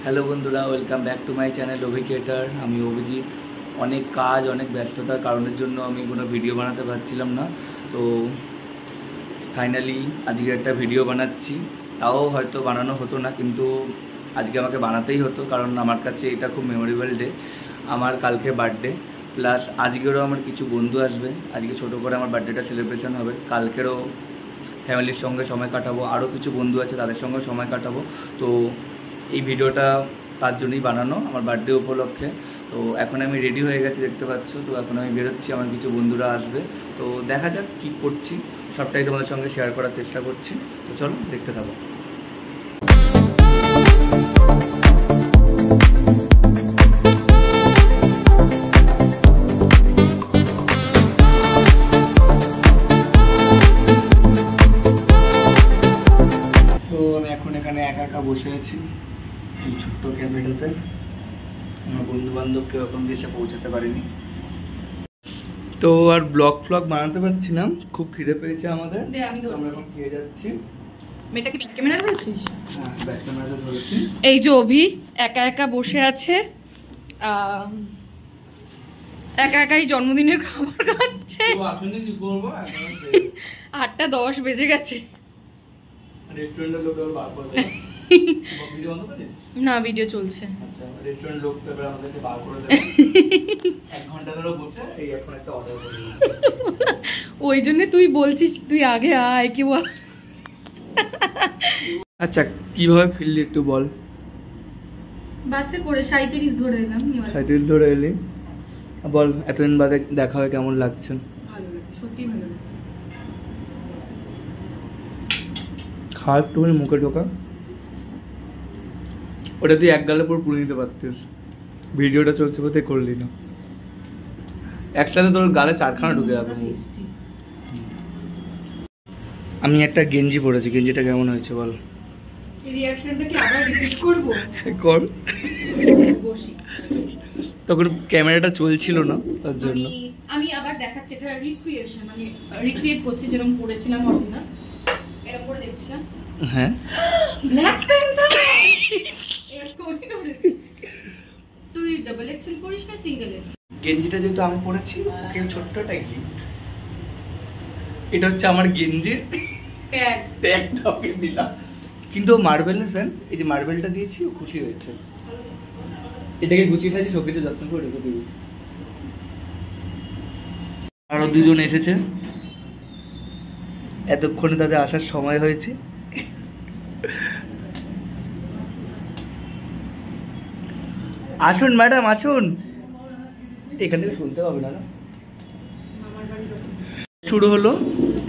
Hello বন্ধুরা, welcome back to my channel Abhi creator. আমি অভিজিৎ। অনেক কাজ, অনেক ব্যস্ততার কারণের জন্য আমি কোনো ভিডিও বানাতে পারছিলাম না। তো ফাইনালি আজকে একটা ভিডিও বানাচ্ছি। তাও হয়তো বানানো হতো না, কিন্তু আজকে আমাকে বানাতেই হতো, কারণ আমার কাছে এটা খুব মেমোরেবল ডে। আমার কালকে বার্থডে, প্লাস আজকেরও আমার কিছু বন্ধু আসবে। আজকে ছোটো করে আমার বার্থডেটা সেলিব্রেশন হবে। কালকেরও ফ্যামিলির সঙ্গে সময় কাটাবো, আরও কিছু বন্ধু আছে তাদের সঙ্গে সময় কাটাবো। তো এই ভিডিওটা তার জন্যই বানানো, আমার বার্থডে উপলক্ষে। তো এখন আমি রেডি হয়ে গেছি, দেখতে পাচ্ছ। তো এখন আমি বেরোচ্ছি, আমার কিছু বন্ধুরা আসবে। তো দেখা যাক কী করছি, সবটাই তোমাদের সঙ্গে শেয়ার করার চেষ্টা করছি। তো চলো দেখতে থাকো। তো আমি এখন এখানে একা একা বসে আছি এই ছোট্ট ক্যাফেটাতে। আমার বন্ধু বান্ধব কেউ এখন এসে পৌঁছাতে পারিনি। তো আর ব্লগ বানাতে পারছি না, খুব খিদে পেয়েছে আমাদের। আমরা এখন খেয়ে যাচ্ছি। মেয়েটাকে ব্যাক ক্যামেরা ধরেছিস? হ্যাঁ, ব্যাক ক্যামেরাতে ধরেছি। এই যে অভি একা একা বসে আছে, একা একাই জন্মদিনের খাবার খাচ্ছে। আসলে কি করবো, 8:10 বেজে গেছে। রেস্টুরেন্টের লোক বার করে দেবে। ভিডিও বন্ধ করেছিস? না, ভিডিও চলছে। আচ্ছা, রেস্টুরেন্ট লোক তো এবার আমাদেরকে বার করে দেবে। 1 ঘন্টা ধরে বসে এই এখন একটা অর্ডার করে দিলাম। ওই জন্য তুই বলছিস তুই আগে আয় কি বল। আচ্ছা, কিভাবে ফিরলি একটু বল। বাসে করে 37 ধরে এলাম। 37 ধরে এলি, বল এতদিন বাদে দেখা হয় কেমন লাগছে? ভালো লাগছে, সত্যি ভালো লাগছে। খা একটুখানি মুখে ঢোকা। ওটা তুই এক গালে পুরো পুড়ে নিতে পারতিস, ভিডিওটা চলছে বলতে করলি না। একসাথে তোর গালে 4খানা ঢুকে যাবে। আমি একটা গেঞ্জি পরেছি, গেঞ্জিটা কেমন হয়েছে বল। এই রিঅ্যাকশনটা কি আবার রিপিট করব? কর। বসি। তখন ক্যামেরাটা চলছিল না, তার জন্য আমি আবার দেখাচ্ছি। এটা রিক্রিয়েশন, মানে রিক্রিয়েট করছি যেরকম পড়েছিলাম অরিজিনাল, এরকম করে দেখছিলাম। হ্যাঁ, ব্ল্যাক প্যান্থার এরকম করেছি। তুই ডাবল এক্সেল পরিস না সিঙ্গেল এক্সেল? গেঞ্জিটা যেহেতু আমি পরেছি, ওকে ছোট্টটা গিফট। এটা হচ্ছে আমার গেঞ্জির ট্যাগটা ওকে দিলাম। কিন্তু মার্বেলের ফ্যান, এই যে মার্বেলটা দিয়েছি ও খুশি হয়েছে। এটাকে গুছিয়ে সাজিয়ে শোকেসে যত্ন করে রেখে দিবি। আরো 2জন এসেছে, এতক্ষণে তাদের আসার সময় হয়েছে। আসুন ম্যাডাম, আসুন। এখান থেকে শুনতে পাবে না। শুরু হলো,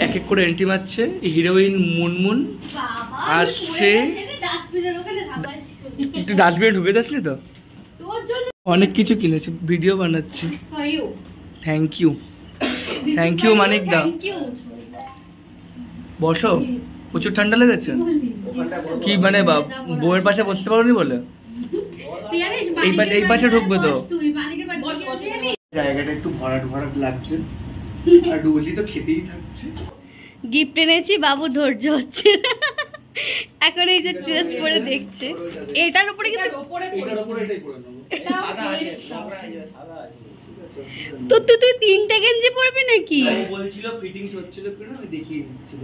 এক এক করে এন্ট্রি মারছে। হিরোইন মুনমুন আসছে। একটু ডাস্টবিনে ঢুকে যাচ্ছি তো, অনেক কিছু কিনেছি, ভিডিও বানাচ্ছি। থ্যাংক ইউ, থ্যাংক ইউ মানিক দা। বসো, প্রচুর ঠান্ডা লেগেছে কি, মানে বউয়ের পাশে বসতে পারোনি বলে? এই পাশে ঢুকবে তো। জায়গাটা একটু ভরাট ভরাট লাগছে, আর ডুবলি তো খেতেই থাকছে। গিফট এনেছি, বাবু ধৈর্য হচ্ছে এখন এই যে ড্রেস পরে দেখছে। এটার উপরে কিন্তু তো তুই 3টে গেঞ্জি পরবি নাকি? বলছিল ফিটিংস হচ্ছিল কিনা, আমি দেখিয়ে দিচ্ছিল।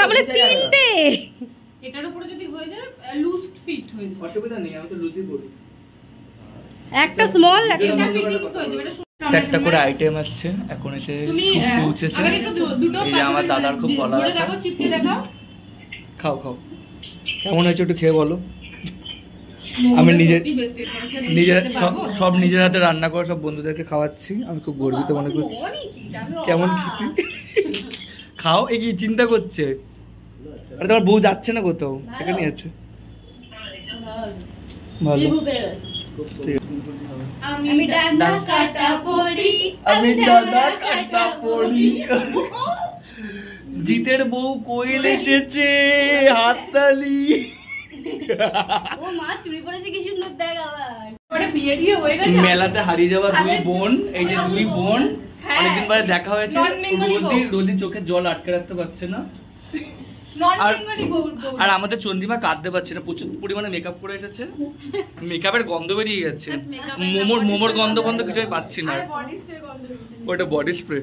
তাহলে 3টে। এটার উপরে যদি হয়ে যায় লুজ ফিট হয়ে যাবে, অসুবিধা নেই, আমি তো লুজই পরি। একটা স্মল এটা ফিটিংস হয়ে যাবে। এটা একটা করে আইটেম আসছে, এখন এসে পৌঁছেছে। এই যে আমার দাদার খুব গলা ব্যথা। খাও খাও, কেমন হয়েছে একটু খেয়ে বলো। আমি সব নিজের হাতে রান্না করে সব বন্ধুদেরকে খাওয়াচ্ছি, আমি খুব গর্বিত মনে করছি। কেমন খাও, এ কি চিন্তা করছে? আরে তোমার বউ যাচ্ছে না কোথাও, এখানে আছে। ভালো, আমি ডান্ডা কাটা পড়ি, আমি ডান্ডা কাটা পড়ি। জিতের বউ কোয়েল এসেছে, হাততালি। ও মা চুরি করেছে, কি সুন্দর দেখ। আবার মেলাতে হারিয়ে যাওয়া 2 বোন, এই যে 2 বোন অনেকদিন পরে দেখা হয়েছে। রোজি চোখে জল আটকে রাখতে পারছে না। নন আর- বেঙ্গলি বউ। আর আমাদের চন্দ্রিমা কাঁদতে পারছে না, প্রচুর পরিমাণে মেকআপ করে এসেছে, মেকআপের গন্ধ বেরিয়ে গেছে, মোমোর গন্ধ কিছু আমি পাচ্ছি না। আরে বডি স্প্রে গন্ধ বেরোচ্ছে। ওটা বডি স্প্রে।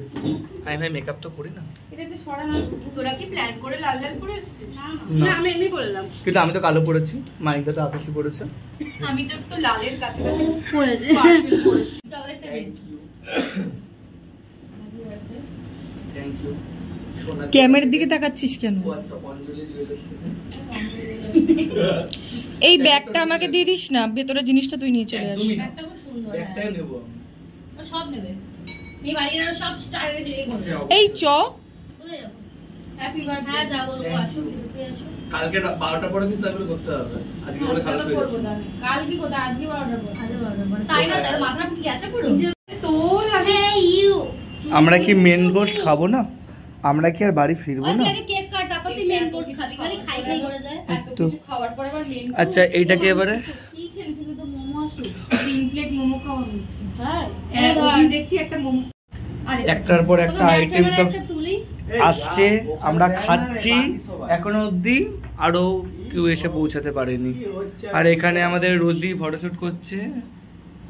আমি ভাই মেকআপ তো করি না, এটা একটু সরানো। তোরা কি প্ল্যান করে লাল লাল করে এসেছিস? না। না আমি এমনি বললাম। কিন্তু আমি তো কালো পড়েছি, মাইকটা তো আকাশি পড়েছে। আমি তো একটু লালের কাছাকাছি পড়েছে। পার্পল করেছি। চকলেটটা দে। Thank you. ক্যামেরার দিকে তাকাচ্ছিস কেন? আচ্ছা, অঞ্জলি জুয়েলার্স। এই ব্যাগটা আমাকে দিয়ে দিস না, ভেতরে জিনিসটা তুই নিয়ে চলে আসিস। একটা খুব সুন্দর। একটাই হ্যাঁ। নেব। ও সব নেবে। এই বাড়ির আর সব স্টার হয়েছে এই করবে। এই চ কোথায় যাবো? Happy birthday. হ্যাঁ যাবো, ও আসুক, তুই আসুক। কালকে 12টার পরে কিন্তু এগুলো করতে হবে, আজকে বলে খারাপ হয়ে করবো যাচ্ছে। তাহলে। কাল কি কথা? আজকে 12টার পর। আজকে 12টার পর। তাই না, তাহলে মাথা কি গেছে পুরো? তোর হ্যাঁ ইউ। আমরা কি মেন কোর্স খাবো না? আমরা কি আর বাড়ি ফিরবো না? আগে কেক কাট, তারপর তুই মেন কোর্স খাবি, খালি খাই খাই করে যায়। এত কিছু খাওয়ার পরে আবার মেন। আচ্ছা, এইটাকে এবারে কি খেলি? শুধু তো মোমো আসুক। 3 প্লেট মোমো খাওয়া হয়েছে। হ্যাঁ। হ্যাঁ, আমি দেখছি একটা মোমো। আরে একটার পর একটা আইটেম সব একটা তুলি। আসছে, আমরা খাচ্ছি, এখনো অবধি আরো কেউ এসে পৌঁছাতে পারেনি। আর এখানে আমাদের রোজি ফটোশুট করছে,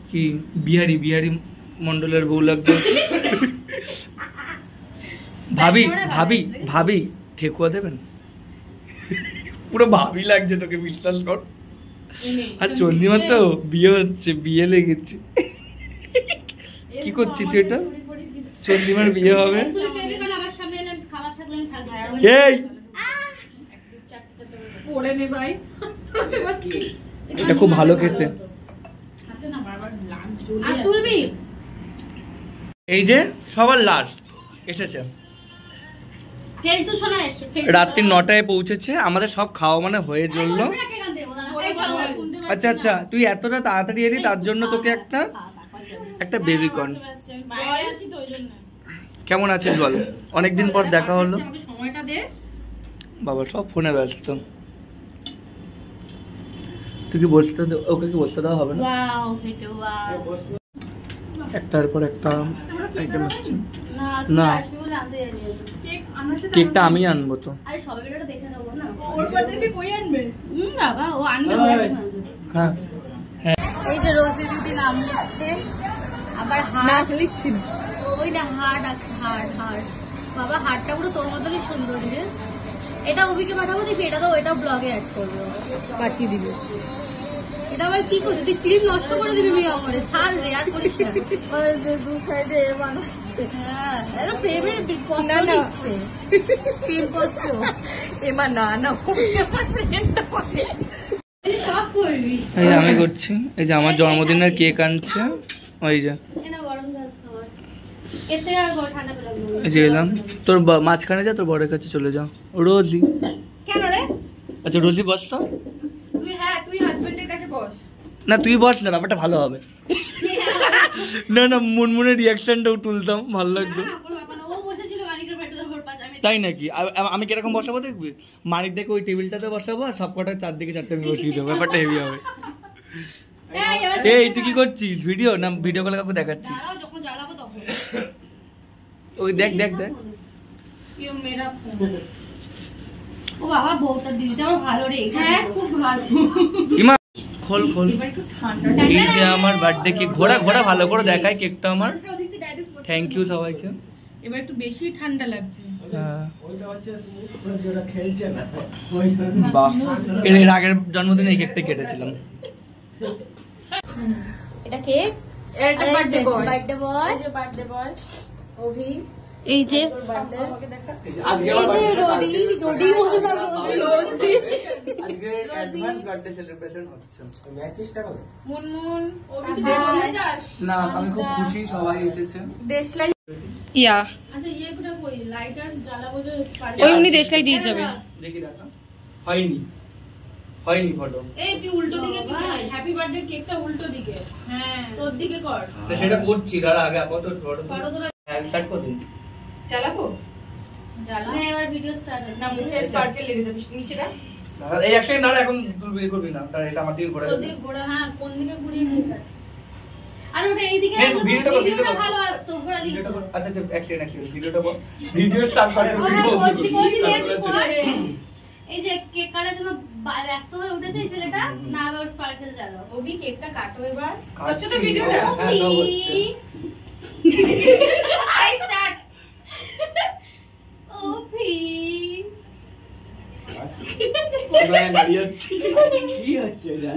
কি বিহারি মন্ডলের বউ লাগবে। ভাবি ঠেকুয়া দেবেন? পুরো ভাবি লাগছে তোকে, বিশ্বাস কর। আর চন্দ্রিমার তো বিয়ে হচ্ছে, বিয়ে লেগেছে। কি করছিস তুই এটা? চন্দ্রিমার বিয়ে হবে। তুই পেবি কারণ আমার সামনে এলে খাবার থাকলে আমি থাকবো। এই পড়ে নে ভাই। এটা খুব ভালো খেতে। আর তুলবি? এই যে সবার লাস্ট এসেছে, ফেলতু শোনা এসে রাত্রি 9টায় পৌঁছেছে, আমাদের সব খাওয়া মানে হয়ে চললো। আচ্ছা আচ্ছা, তুই এতটা তাড়াতাড়ি এলি তার জন্য তোকে একটা বেবি কর্ন। কেমন আছিস বল? অনেকদিন পর দেখা হলো। আমাকে সময়টা দে। বাবা সব ফোনে ব্যস্ত। তুই কি বসতে ওকে কি বসতে দেওয়া হবে না? ওয়াও ফেটে ওয়াও। একটার পর একটা আইটেম আসছে। না না। তুই আসবি বলে আনতে যাইনি। কেক আমার সাথে কেকটা আমি আনবো তো। আরে সবাই ভিডিওটা দেখে নেবো না। ওর বার্থডে কই আনবে? বাবা ও আনবে ওরা কি আনবে? হ্যাঁ এই যে রোজি দিদি নাম লিখছে, আবার না হার্ট লিখছি না। ওই না হার্ট আছে, হার্ট বাবা হার্টটা পুরো তোর মতনই সুন্দর রে। এটা অভিকে পাঠাবো, দেখবি এটা তো ওইটা ব্লগে অ্যাড করবো। পাঠিয়ে দিবি। এটা আবার কি করছিস তুই? ক্রিম নষ্ট করে দিবি মেয়ে আমারে, ছাড় রে আর করিস না। দু সাইডে এ বানাচ্ছে। হ্যাঁ এটা প্রেমের পত্র না, না। দিচ্ছে, প্রেম পত্র। এমা না না আমার প্রেমটা করে সব করবি। এই যে আমি করছি, এই যে আমার জন্মদিনের কেক আনছে, ওই যে এটা গরম জল খাওয়ার এতে আর ঠান্ডা পেলাম না। এই যে এলাম। তোর মাঝখানে যা, তোর বড়ের কাছে চলে যাও। রোজি, কেন রে? আচ্ছা রোজি বস তো। তুই হাজবেন্ডের কাছে বস। না তুই বস না, ব্যাপারটা ভালো হবে। না না, মুনমুনের রিয়াকশনটাও তুলতাম, ভালো লাগতো। না, কোনো ব্যাপার না, ও বসেছিল মানিকের পেটের উপর পাশে, আমি তাই নাকি? আমি কিরকম বসাবো দেখবি? মানিক দেখে ওই টেবিলটাতে বসাবো, আর সব কটা চারদিকে চারটে আমি বসিয়ে দেবো, ব্যাপারটা হেভি হবে। এই, এবার এই তুই কি করছিস? ভিডিও না ভিডিও কলে কাউকে দেখাচ্ছিস? দাঁড়াও, যখন জ্বালাবো তখন। ওই দেখ দেখ দেখ। You Mera phone. ও বাবা বউটা দিদিটা আমার ভালো রে। হ্যাঁ খুব ভালো। ইমা খোল খোল। এবার একটু ঠান্ডা। এই যে আমার বার্থডে কেক, ঘোড়া ঘোড়া ভালো করে দেখায় কেকটা আমার। থ্যাংক ইউ সবাইকে। এবার একটু বেশি ঠান্ডা লাগছে। হ্যাঁ। বাহ, এর আগের জন্মদিনে এই কেকটা কেটেছিলাম। এটা কেক, এটা বার্থডে বয়। বার্থডে বয়, এই যে বার্থডে বয় অভি। এই যে আমাকে দেখা। এই যে রোডি বলতে যাব রোজি। আজকে অ্যাডভান্স বার্থডে সেলিব্রেশন হচ্ছে। মুনমুন অভি দেশলাই যাস? না আমি খুব খুশি সবাই এসেছে। দেশলাই। ইয়া আচ্ছা ইয়ে কোটা কই? লাইটার জ্বালাবো যে পারি। ওই উনি দেশলাই দিয়ে যাবে। দেখি দেখা। হয়নি ফটো। এই তুই উল্টো দিকে কি কর? হ্যাপি বার্থডে কেকটা উল্টো দিকে। হ্যাঁ তোর দিকে কর। তো সেটা করছি, দাঁড়া আগে আপাতত ফটো ফটো তোরা স্টার্ট করে দিন। চালাবো? জ্বালা। না এবার ভিডিও স্টার্ট না মুখে স্পার্কেল লেগে যাবে নিচেটা। দাঁড়া, এই এক সেকেন্ড দাঁড়া, এখন তুলবি করবি না, তাহলে এটা আমার দিকে ঘোরা তোর যাবে। দিকে ঘোরা। হ্যাঁ কোন দিকে ঘুরিয়ে নিয়ে কাট। আর ওটা এইদিকে হ্যাঁ, ভিডিওটা কর, ভিডিওটা ভালো আসতো, ঘোরা দিত। আচ্ছা আচ্ছা এক সেকেন্ড ভিডিওটা কর। ভিডিও স্টার্ট করে করছি নে তুই কর। এই যে কেক কাটার জন্য ব্যস্ত হয়ে উঠেছে এই ছেলেটা, না আবার স্পার্কেল জ্বালাও। ওবি কেকটা কাটো এবার। কাটছি। হচ্ছে তো ভিডিওটা? হ্যাঁ, সব হচ্ছে। I start. ওপি এবার দাঁড়িয়ে আছি। কি হচ্ছে এটা?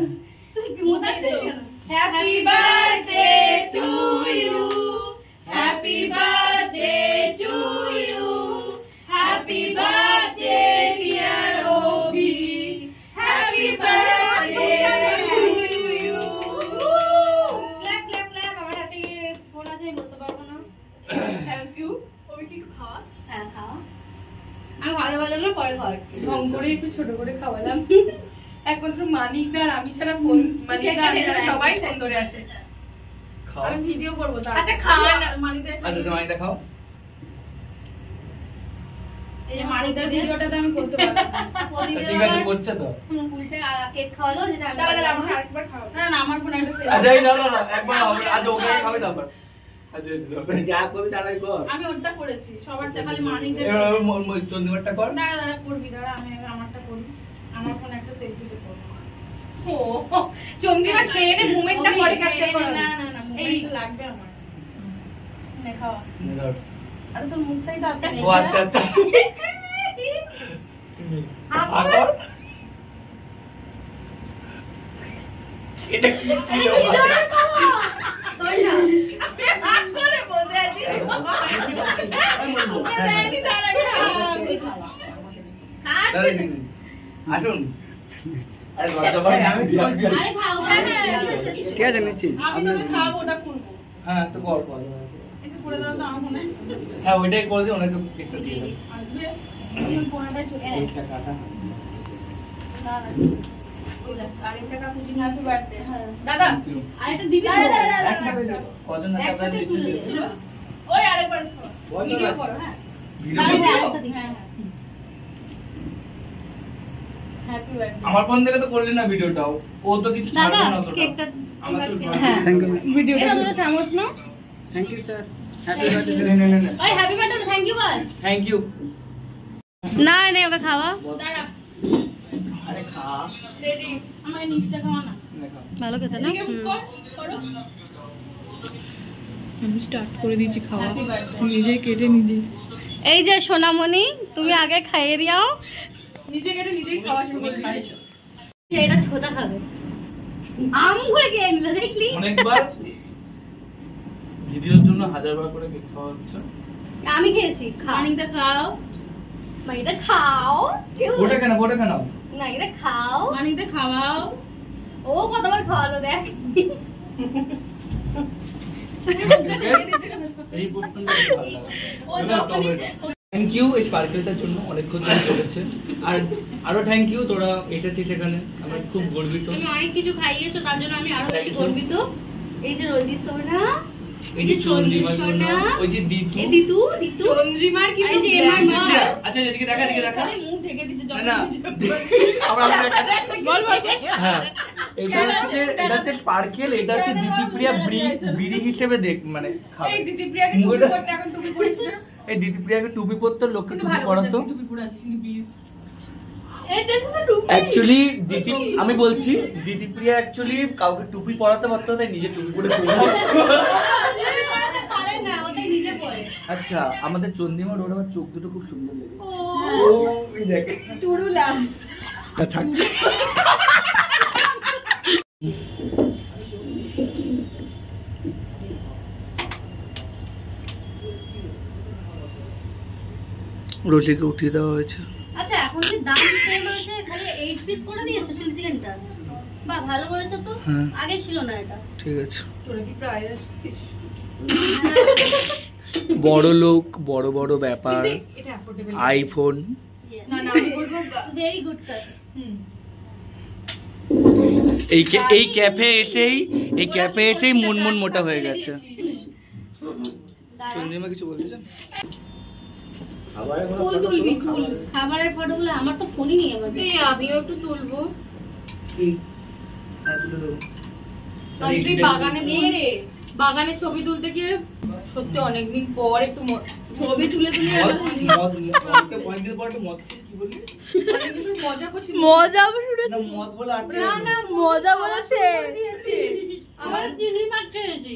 তুই কি মোটাচ্ছিস কেন? Happy birthday to you. Happy birthday to you. Happy birthday dear Obi. Happy birthday to you. Clap clap clap. আমার হাতে ফোন আছে, আমি বলতে পারবো না। Thank you. ওবি কি একটু খাওয়া? হ্যাঁ খাও। আমি খাওয়াতে পারলাম না, পরে খাওয়ার। ঢং করে একটু ছোট করে খাওয়ালাম। একমাত্র মানিকদা আর আমি ছাড়া ফোন, মানিকদা আমি ছাড়া সবাই ফোন ধরে আছে। খাও। আমি ভিডিও করবো তার। আচ্ছা, খাওয়া না। মানিকদা আচ্ছা মাইটা খাও। এই যে মানিকদার ভিডিওটাতে আমি করতে পারবো না। প্রদীপের ঠিক আছে আবার করছে তো। উল্টে কেক খাওয়ালো, যেটা আমি দাঁড়া বললাম। আমাকে আরেকবার খাও। না না আমার ফোনে একটা আচ্ছা সেভ। এই দাও না একবার হবে, আজ ওকে খাবে তারপর। আচ্ছা যা করবি তাড়াতাড়ি কর। আমি ওটা করেছি সবারটা, খালি মানিকদের। এবার চন্দ্রিমারটা কর। দাঁড়া দাঁড়া করবি, দাঁড়া আমি আমারটা করি। আমার ফোনে একটা সেলফি করবো। ও চন্দ্রিমা খেয়ে নে, মোমেন্টটা পরে ক্যাপচার করো। না না না মোমেন্ট লাগবে আমার। নে খাওয়া। ধর। আরে তোর মুখটাই তো আসে। ও আচ্ছা আচ্ছা। আবার? আবার এটা কি ছিল? তোর না। আমি হাত করে বসে আছি। মুখে দেয়নি তার আগে হাত। তুই খাওয়া। দাঁড়ান দিন। আসুন। আরে লজ্জা করে না, আমি বলছি। আরে খাও। ঠিক আছে নিশ্চয়ই। আমি তোকে খাওয়াবো, ওটা করবো। হ্যাঁ তো কর কর। একটু করে দাও তো আমার ফোনে। হ্যাঁ ওইটাই করে দিই, ওনাকে কেকটা দিয়ে দাও। আসবে। তুমি ফোনটাই চলে আয়। কেকটা কাটা। না না। ওই দেখ, আরেকটা কাকুজি হ্যাপি বার্থডে। দাদা Thank you. আরেকটা দিবি? একসাথে দাও। কজন আছে আপনারা একসাথে তুলে দিচ্ছেন? দে। ওই আরেকবার খাও। বল ভিডিও দাদা। করো হ্যাঁ। ভিডিও দাঁড়া, করবি? আরেকটা দিবি। হ্যাঁ হ্যাঁ। Happy birthday. আমার ফোন থেকে তো করলি না ভিডিওটাও, ও তো কিছু দাদা ছাড়বে না অতটা। কেকটা আমার তো হ্যাঁ থ্যাংক ইউ এটা দুটো চামচ না। Thank you sir. Happy birthday. নে নে নে। ওই হ্যাপি বার্থডে, থ্যাংক ইউ বল। Thank you. না না ওকে খাওয়া। দাঁড়া। আরে খা। রেডি। আমাকে নিচটা খাওয়া না। নে খা। ভালো খেতে না। এদিকে মুখ কর, করো। আমি স্টার্ট করে দিয়েছি খাওয়া, হ্যাপি বার্থডে। নিজেই কেটে নিজেই। এই যে সোনামণি, তুমি আগে খাইয়ে দিও। নিজে কেটে নিজেই খাওয়া শুরু করে দিয়েছো। এটা ছোটা খাবে। আম করে খেয়ে নিল, দেখলি? অনেকবার ভিডিওর জন্য হাজারবার করে কেক খাওয়া হচ্ছে। আমি খেয়েছি। খা। মানিকদা খাও। মা এটা খাও। ওটা কেন ওটা কেন? না এটা খাও। মানিকদা খাওয়াও। ও কতবার খাওয়ালো দেখ। এই প্রশ্নটা ভালো লাগে। থ্যাংক ইউ এই স্পার্কেলটার জন্য, অনেকক্ষণ ধরে চলেছে। আর আরো থ্যাংক ইউ, তোরা এসেছিস এখানে, আমরা খুব গর্বিত। তুমি অনেক কিছু খাইয়েছো, তার জন্য আমি আরো বেশি Thank you. গর্বিত। এই যে রোজি সোনা, এই যে চন্দ্রিমার জন্য, সোনা, ওই যে দিতু। এই দিতু দিতু চন্দ্রিমার এই কিন্তু যে এমার মা। আচ্ছা এদিকে দেখা এদিকে দেখা। খালি মুখ ঢেকে দিতে না যখন না ভিডিও আবার আমি দেখাচ্ছি। বল বল। হ্যাঁ এটা হচ্ছে স্পার্কেল, এটা হচ্ছে দিতিপ্রিয়া বিড়ি হিসেবে দেখ মানে খাবে। এই দিদিপ্রিয়াকে টুপি মুখটা- পরতে এখন টুপি পরিস না। এই দিতিপ্রিয়াকে টুপি পরতে, লোককে কিন্তু টুপি ভালো পরাতো। করছিস, টুপি পরে আছিস প্লিজ। এই দেশে তো টুপি। অ্যাকচুয়ালি আমি বলছি দিতিপ্রিয়া অ্যাকচুয়ালি কাউকে টুপি পরাতে পারতো না, নিজে টুপি পরে চলে পারে না, ওটা নিজে পড়ে। আচ্ছা আমাদের চন্দ্রিমার ওর আবার চোখ দুটো খুব সুন্দর লেগেছে। ও ও এই দেখ টুরুলাম। থাক। রোটিকে উঠিয়ে দেওয়া হয়েছে। আচ্ছা এখন কি দাম সেম হয়েছে, খালি 8 পিস করে দিয়েছো চিলি চিকেনটা? বাহ ভালো করেছো তো। হ্যাঁ। আগে ছিল না এটা। ঠিক আছে। তোরা কি প্রায় আসছিস? বড় লোক, বড় বড় ব্যাপার, কিন্তু এটা অ্যাফোর্ডেবল। আইফোন। না না আমি বলবো ভেরি গুড কাট। হুম। এই ক্যাফে এসেই মন মোটা হয়ে গেছে। চন্দ্রিমা কিছু বলতে চান? ফুল তুলবি ফুল। খাবারের ফটোগুলো আমার তো ফোনই নেই আমার। এই আমিও একটু তুলবো। আমি তুই বাগানে নিয়ে রে। বাগানে ছবি তুলতে গিয়ে সত্যি অনেকদিন পর একটু ছবি তুলে মজা করছি। মজা মজা বলেছে। আমার চিংড়ি মাছ খেয়েছি,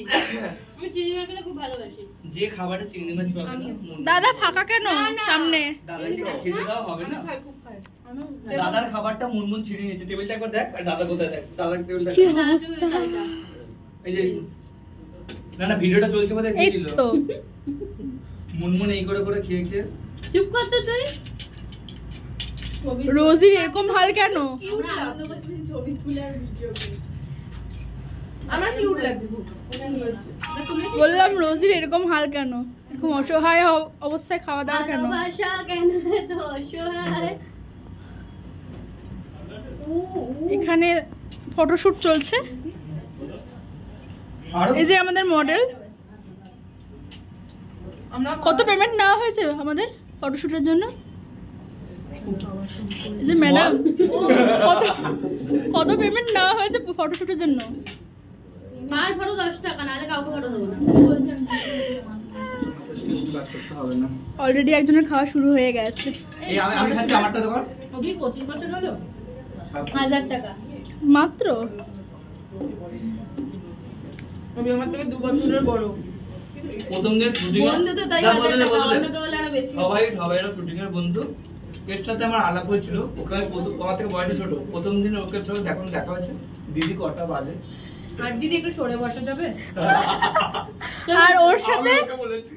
আমি চিংড়ি মাছ খেতে খুব ভালোবাসি। যে খাবারটা চিংড়ি মাছ পাবে না। দাদা ফাঁকা কেন সামনে? দাদাকে খেতে দাও হবে না। খাই খুব খাই। দাদার খাবারটা মুনমুন ছিঁড়ে নিয়েছে। টেবিলটা একবার দেখ আর দাদা কোথায় দেখ। দাদার টেবিলটা কি অবস্থা! এই যে না ভিডিওটা চলছে বলে এই দিয়ে দিল। তো মুনমুন এই করে করে খেয়ে খেয়ে চুপ করতে তুই। রোজির এরকম হাল কেন? ছবি তুলে আর ভিডিও করি। আমার কিউট লাগছে খুব। বললাম রোজির এরকম হাল কেন, এরকম অসহায় অবস্থায় খাওয়া দাওয়া কেন? ভালোবাসা কেন এত অসহায়? এখানে ফটোশুট চলছে। এই যে আমাদের মডেল। আমরা কত পেমেন্ট নেওয়া হয়েছে আমাদের ফটোশুটের জন্য? এই যে ম্যাডাম, কত পেমেন্ট নেওয়া হয়েছে ফটোশুটের জন্য? পার ফটো 10 টাকা, নাহলে কাউকে ফটো দেবো না। কাজ করতে হবে না। অলরেডি একজনের খাওয়া শুরু হয়ে গেছে। এই আমি খাচ্ছি, আমারটা দেবো। অভি 25 বছর হলো 1000 টাকা মাত্র। অভি আমার থেকে 2 বছরের বড়। প্রথম দিন শুটিং বন্ধু তো তাই 1000 টাকা, অন্য কেউ হলে আরো বেশি। সবাই শুটিং এর বন্ধু। এর সাথে আমার আলাপ হয়েছিল। ওখানে আমার থেকে বয়সে ছোট। প্রথম দিন ওকে সাথে এখন দেখা হয়েছে। দিদি কটা বাজে? আর দিদি একটু সরে বসা যাবে? আর ওর সাথে আমি ওকে বলেছি।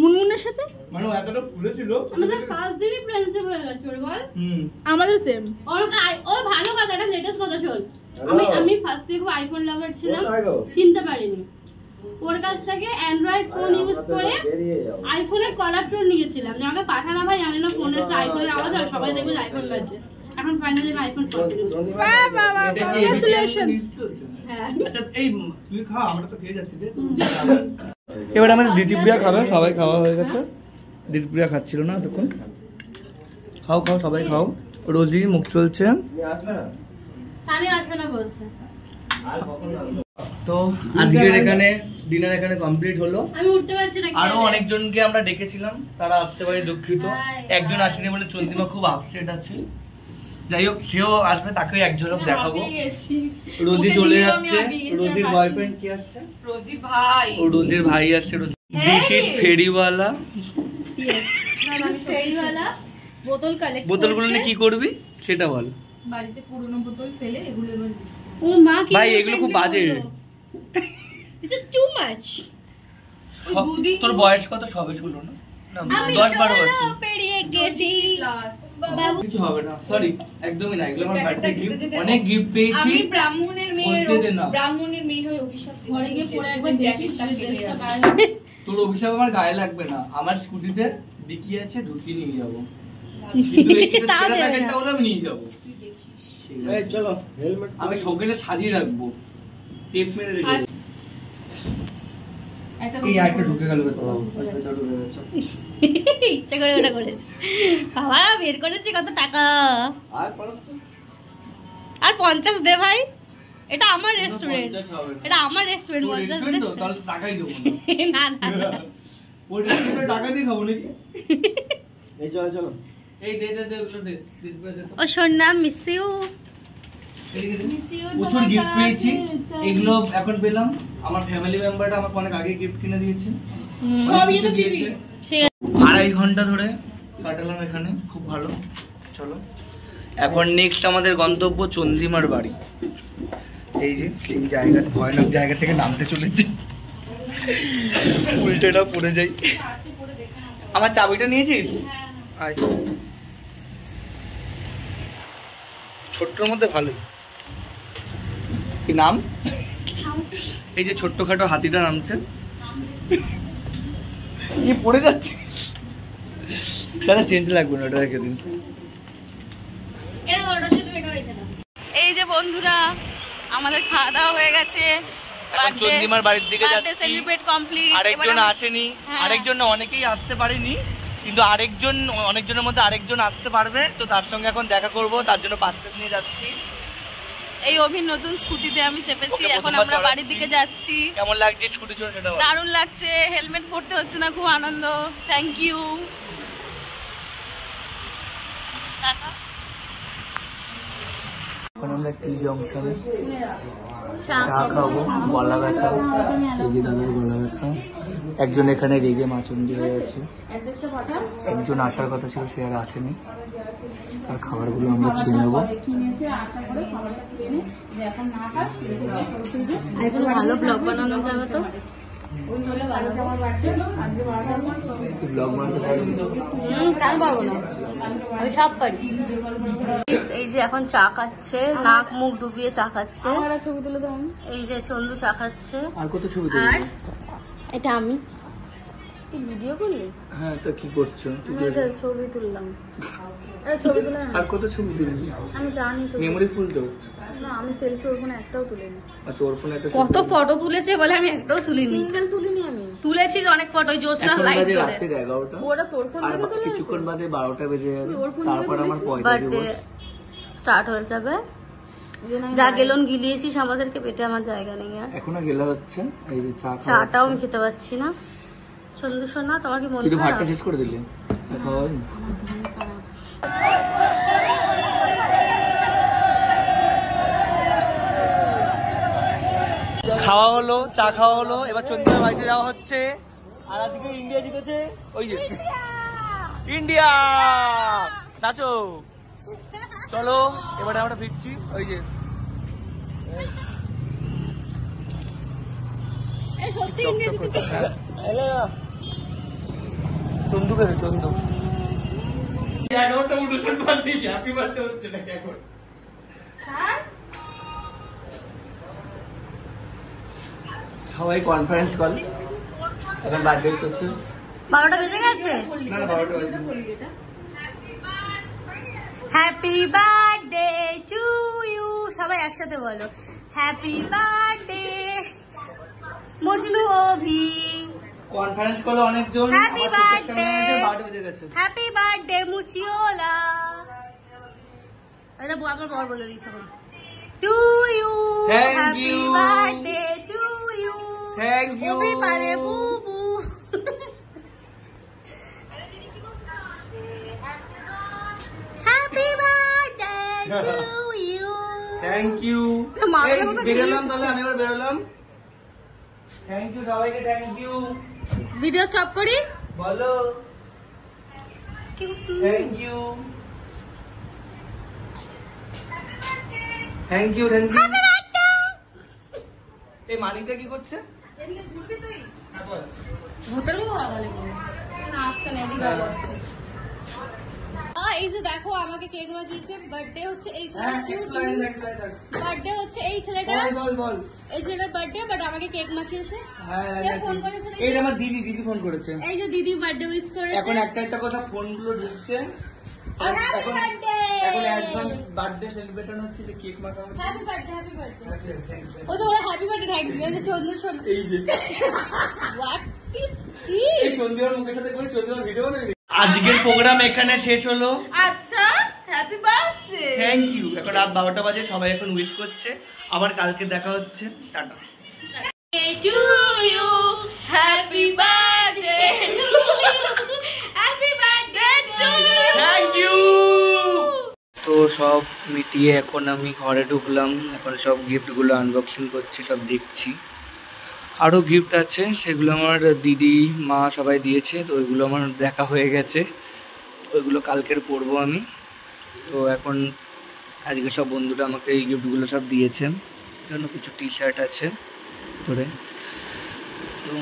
মুনমুনের সাথে মানে ও এতটা ফুলেছিল। আমাদের ফার্স্ট দিনই ফ্রেন্ডশিপ হয়ে গেছে। ওর বল আমাদের সেম। ও ভালো কথা, একটা লেটেস্ট কথা শোন। আমি ফার্স্ট থেকে আইফোন লাভার ছিলাম, চিনতে পারিনি। ওর কাছ থেকে অ্যান্ড্রয়েড ফোন ইউজ করে আইফোনের কলার টোন নিয়েছিলাম, যে আমাকে পাঠানা ভাই জানি না ফোনের আইফোনের আওয়াজ আর সবাই দেখবে আইফোন বাজছে। এখন ফাইনালি আমি আইফোন 14 ইউজ করি। এটা কি কংগ্রাচুলেশনস। হ্যাঁ আচ্ছা এই তুই খা, আমরা তো খেয়ে যাচ্ছি। এবার আমাদের দিদিপ্রিয়া খাবে। সবাই খাওয়া হয়ে গেছে। দিদিপ্রিয়া খাচ্ছিল না তখন। খাও সবাই খাও। রোজি মুখ চলছে। সানি আসবে না বলছে। তো আজকের এখানে ডিনার এখানে কমপ্লিট হলো। আমি উঠতে পারছি না। আরো অনেকজনকে আমরা ডেকেছিলাম, তারা আসতে পারে দুঃখিত। একজন আসেনি বলে চন্দ্রিমা খুব আপসেট আছে। যাই হোক, সেও আসবে, তাকেও এক ঝলক দেখাবো। রোজি চলে যাচ্ছে। রোজির বয়ফ্রেন্ড কি আসছে? রোজি ভাই। ও রোজির ভাই আসছে। দিস ইজ ফেরিওয়ালা। ফেরিওয়ালা বোতল কালেক্ট করছে। বোতলগুলো নিয়ে কি করবি সেটা বল। বাড়িতে পুরনো বোতল ফেলে এগুলো এবার ও মা কি ভাই এগুলো খুব বাজে। This is too much. তোর বয়স কত? সবে ছিল না? আমি 10-12 বছর। পেরিয়ে গেছি। ক্লাস। বাবু কিছু হবে না, সরি, একদমই না। এগুলো আমার বার্থডে গিফট। অনেক গিফট পেয়েছি। আমি ব্রাহ্মণের মেয়ে, বলতে দে না। ব্রাহ্মণের মেয়ে হয়ে অভিশাপ দিই। ঘরে গিয়ে পরে একবার জ্যাকেটটা দেখি ফেলে ড্রেসটা যাবে। বাইরে। তোর অভিশাপ আমার গায়ে লাগবে না। আমার স্কুটিতে ডিকি আছে, ঢুকিয়ে নিয়ে যাবো। কিন্তু এই ছেঁড়া তাও দেবে না। প্যাকেটটা হলো আমি নিয়ে যাবো। এই চলো, হেলমেট আমি শোকেসে সাজিয়ে রাখবো। টেপ মেরে রেখে দেবো। এই আইটা ঢুকে গেল ভেতরে। আচ্ছা ঢুকে গেছে। ইচ্ছা করে ওটা করেছি। বাবা বের করেছি কত টাকা। আর 50 দে ভাই। এটা আমার রেস্টুরেন্ট। এটা আমার রেস্টুরেন্ট। 50 দে। তো তাহলে টাকাই দেবো না না না। ওই রেস্টুরেন্টে টাকা দিয়ে খাবো নাকি? এই চলো এই দে ওগুলো দে। ও সোনা মিস ইউ। প্রচুর গিফট পেয়েছি। এগুলো এখন পেলাম। আমার ফ্যামিলি মেম্বারটা আমাকে অনেক আগে গিফট কিনে দিয়েছে। সবই তো দিয়েছে। 2.5 ঘন্টা ধরে কাটালাম এখানে, খুব ভালো। চলো এখন নেক্সট আমাদের গন্তব্য চন্দ্রিমার বাড়ি। এই যে সেই জায়গা, ভয়ানক জায়গা থেকে নামতে চলেছি। উল্টেটা পড়ে যাই। আমার চাবিটা নিয়েছিস? আয়। ছোট্টর মধ্যে ভালোই। কি নাম? এই যে ছোট্টখাটো হাতিটা নামছে। কি পড়ে যাচ্ছে? তাহলে চেঞ্জ লাগবে না, ওটা রেখে দিন। এই যে বন্ধুরা, আমাদের খাওয়া দাওয়া হয়ে গেছে। এখন চন্দ্রিমার বাড়ির দিকে যাচ্ছি। Celebrate complete. আরেকজন আসেনি। আরেকজন অনেকেই আসতে পারেনি, কিন্তু অনেকজনের মধ্যে আরেকজন আসতে পারবে। তো তার সঙ্গে এখন দেখা করব, তার জন্য পাসপোর্ট নিয়ে যাচ্ছি। এই অভির নতুন স্কুটিতে আমি চেপেছি। ওকে এখন প্রথমবার আমরা বাড়ির চালাচ্ছি। দিকে যাচ্ছি। কেমন লাগছে স্কুটি চড়ে সেটা বল। দারুণ লাগছে, হেলমেট পরতে হচ্ছে না, খুব আনন্দ। Thank you. এখন আমরা টি জংশনে চা খাবো। গলা ব্যথা, এই যে দাদার গলা ব্যথা। একজন এখানে রেগে মাচুন্ডি হয়ে আছে, একজন আসার কথা ছিল সে আর আসেনি। আর খাবারগুলো আমরা খেয়ে নেবো। ভালো ব্লগ বানানো যাবে তো। ব্লগ বানাতে পারবি? কেন পারবো না, আমি সব পারি। এই যে এখন চা খাচ্ছে, নাক মুখ ডুবিয়ে চা খাচ্ছে। ছবি তুলে দাও। এই যে চন্দু চা খাচ্ছে। আর কত ছবি আর তুলবি? এটা আমি ভিডিও করলি? হ্যাঁ, তো কি করছো? ছবি তুললাম। ছবি তুলে আর কত ছবি তুলবি? আমি জানি মেমোরি ফুল তো? না, আমি সেলফি ওর ফোনে একটাও তুলিনি। আচ্ছা, ওর ফোনে একটা কত ফটো তুলেছে বলে আমি একটাও তুলিনি। সিঙ্গেল তুলিনি আমি। তুলেছি অনেক ফটো, জোসনা এখন লাইক বাজে করে। রাত্রির 11টা। ওটা তোর ফোন আর থেকে তুলে কিছুক্ষণ বাদে 12টা বেজে যাবে। ওর ফোন থেকে তারপর আমার পয়লা বার্থডে দিবস। স্টার্ট হয়ে যাবে। যা গেলন গিলিয়েছিস আমাদেরকে, পেটে আমার জায়গা নেই আর। এখনো গেলা হচ্ছে। এই যে চা খাওয়া চাটাও আমি হচ্ছে। খেতে পাচ্ছি না। চন্দু সোনা, তোমার কি মন তুই তো খারাপ? ভাতটা শেষ করে দিলি। চা খাওয়া হয়নি? খাওয়া হলো, চা খাওয়া হলো, এবার চন্দ্রের বাড়িতে যাওয়া হচ্ছে। আর আজকে ইন্ডিয়া জিতেছে। ওই যে ইন্ডিয়া, নাচো। চলো এবারে আমরা ফিরছি। ওই যে এই সত্যি ইংরেজি চন্দু কেন? চন্দু হ্যাপি বার্থডে হচ্ছে নাকি এখন? সবাই কনফারেন্স কল, এখন বার্থডে করছে। 12টা বেজে গেছে। না না, 12টা বাজে। হ্যাপি বার্থডে টু ইউ, সবাই একসাথে বলো হ্যাপি বার্থডে মজনু অভি। কনফারেন্স কলে অনেকজন। Happy আমার চোখের সামনে birthday! আছে, 12টা বেজে গেছে। হ্যাপি বার্থডে মুচিওলা। এটা আমার বর বলে দিয়েছে to you. Thank happy you. Birthday to you. Thank you. অভি পারে বুবু। Happy birthday to you. Thank you. মাথার মতো বেরোলাম তাহলে, আমি এবার বেরোলাম। থ্যাংক ইউ সবাইকে, থ্যাংক ইউ। ভিডিও স্টপ করি। বলো thank you, thank you, thank you. এই মানিকটা কি করছে? ভূতের মতো ভালো লাগে না, আসছে না এদিকে। এই যে দেখো আমাকে কেক বানিয়েছে। বার্থডে হচ্ছে এই বার্থডে হচ্ছে এই ছেলেটা, বল বল। এই ছেলেটার বার্থডে, বাট আমাকে কেক মাখিয়েছে। হ্যাঁ, কে ফোন করেছে নাকি? এইটা আমার দিদি ফোন করেছে। এই যে দিদি বার্থডে উইশ করেছে। এখন একটা কথা, ফোনগুলো ঢুকছে। আর হ্যাপি এখন বার্থডে। এখন অ্যাডভান্স বার্থডে সেলিব্রেশন হচ্ছে, যে কেক মাখা হচ্ছে। Happy birthday, happy birthday. ও তো বলে হ্যাপি বার্থডে, থ্যাংক ইউ। এই যে চন্দু সোনা, এই যে হোয়াট ইজ এই চন্দ্রিমার মুখের সাথে করে চন্দ্রিমার ভিডিও বানাবি। আজকের প্রোগ্রাম এখানে শেষ হলো। আচ্ছা, হ্যাপি বার্থডে। Thank you. এখন রাত 12টা বাজে, সবাই এখন উইশ করছে। আবার কালকে দেখা হচ্ছে। Tata. To you. Happy birthday to you. Happy birthday to you. Thank you. তো সব মিটিয়ে এখন আমি ঘরে ঢুকলাম। এখন সব গিফটগুলো আনবক্সিং করছি, সব দেখছি। আরও গিফট আছে, সেগুলো আমার দিদি মা সবাই দিয়েছে, তো ওইগুলো আমার দেখা হয়ে গেছে। ওইগুলো কালকের পরবো আমি। তো এখন আজকে সব বন্ধুরা আমাকে এই গিফটগুলো সব দিয়েছে। জন্য কিছু টি শার্ট আছে ধরে। তো